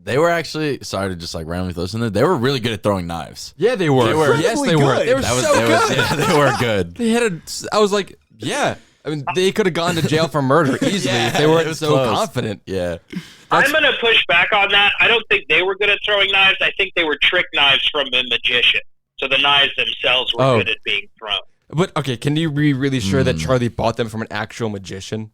They were actually, sorry to just like randomly throw this in there, they were really good at throwing knives. Yeah, they were. Yes, they were. They were so good. Yeah, they were good. They had I was like, yeah. I mean, they could have gone to jail for murder easily if they weren't so confident. Yeah. I'm going to push back on that. I don't think they were good at throwing knives. I think they were trick knives from a magician. So the knives themselves were good at being thrown. But, okay, can you be really sure that Charlie bought them from an actual magician?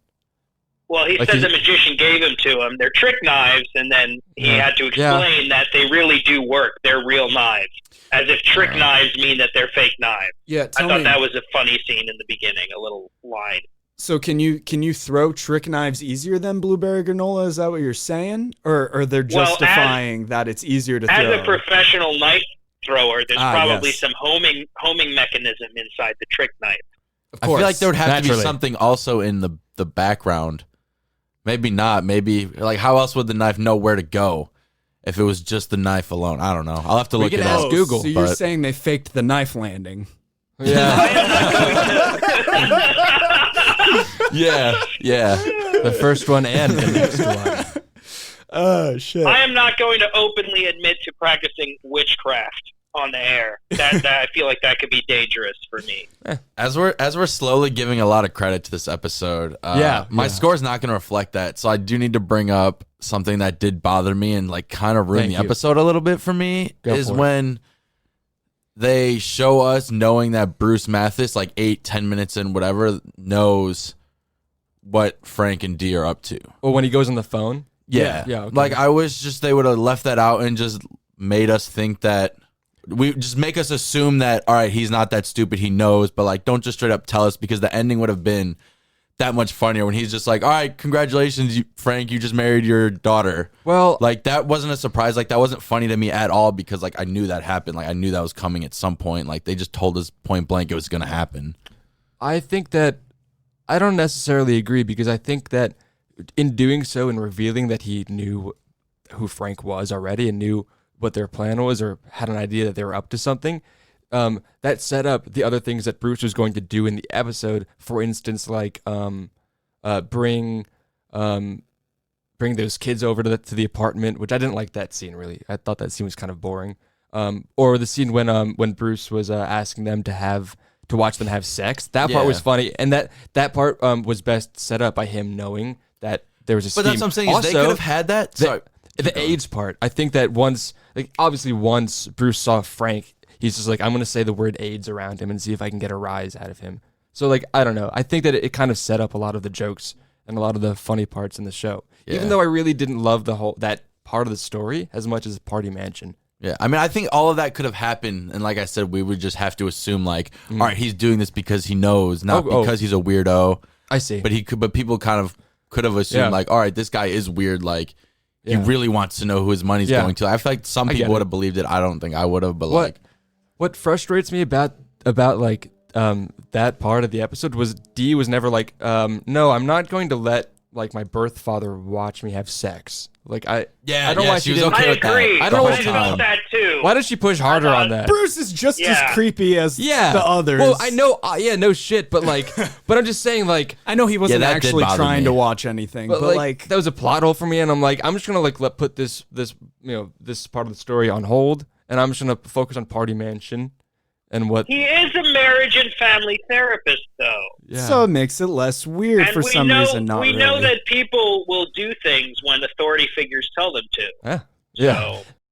Well, he says the magician gave them to him. They're trick knives, and then he had to explain that they really do work. They're real knives. As if trick knives mean that they're fake knives. Yeah, I thought that was a funny scene in the beginning, a little line. So can you throw trick knives easier than blueberry granola? Is that what you're saying? Or they're justifying that it's easier to throw? As a professional knife thrower, there's probably some homing mechanism inside the trick knife. Of course. I feel like there would have to be something also in the background. Maybe not. Maybe, like, how else would the knife know where to go if it was just the knife alone? I don't know. I'll have to look it up. Ask Google. So you're saying they faked the knife landing? Yeah. Yeah. The first one and the next one. Oh, shit. I am not going to openly admit to practicing witchcraft on the air. That I feel like that could be dangerous for me. As we're slowly giving a lot of credit to this episode, my score is not going to reflect that. So I do need to bring up something that did bother me and like kind of ruin the episode a little bit for me. When they show us knowing that Bruce Mathis, like 8-10 minutes in, whatever, knows what Frank and Dee are up to. Well, when he goes on the phone. Yeah. Okay. Like I wish just they would have left that out and just made us think that. We just make us assume that, all right, he's not that stupid, he knows, but like don't just straight up tell us, because the ending would have been that much funnier when he's just like, all right, congratulations, Frank, you just married your daughter. Well, like that wasn't a surprise. Like that wasn't funny to me at all, because like I knew that happened. Like I knew that was coming at some point. Like they just told us point blank it was going to happen. I think that I don't necessarily agree, because I think that in doing so and revealing that he knew who Frank was already and knew what their plan was, or had an idea that they were up to something, that set up the other things that Bruce was going to do in the episode. For instance, like bring those kids over to the apartment, which I didn't like that scene really. I thought that scene was kind of boring. Or the scene when Bruce was asking them to watch them have sex. That part was funny, and that part was best set up by him knowing that there was a scheme. But that's what I'm saying. Also, they could have had that. Sorry. The AIDS part, I think that once Bruce saw Frank, he's just like, I'm going to say the word AIDS around him and see if I can get a rise out of him. So, like, I don't know. I think that it kind of set up a lot of the jokes and a lot of the funny parts in the show. Yeah. Even though I really didn't love that part of the story as much as Party Mansion. Yeah, I mean, I think all of that could have happened, and like I said, we would just have to assume, like, all right, he's doing this because he knows, not because he's a weirdo. I see. But people kind of could have assumed, like, all right, this guy is weird, like, he really wants to know who his money's going to. I feel like some people would have believed it. I don't think I would have, but what frustrates me about like that part of the episode was Dee was never like, no, I'm not going to let like my birth father watch me have sex. Like I don't know why she didn't. Okay I agree. I don't know why she felt that too. Why does she push harder on that? Bruce is just as creepy as the others. Well, I know, no shit, but like, but I'm just saying, like, I know he wasn't actually trying to watch anything, but like that was a plot hole for me, and I'm like, I'm just gonna like put this part of the story on hold, and I'm just gonna focus on Party Mansion. And what he is a marriage and family therapist, though. Yeah. So it makes it less weird and for some reason. Not we really. know that people will do things when authority figures tell them to. Yeah. So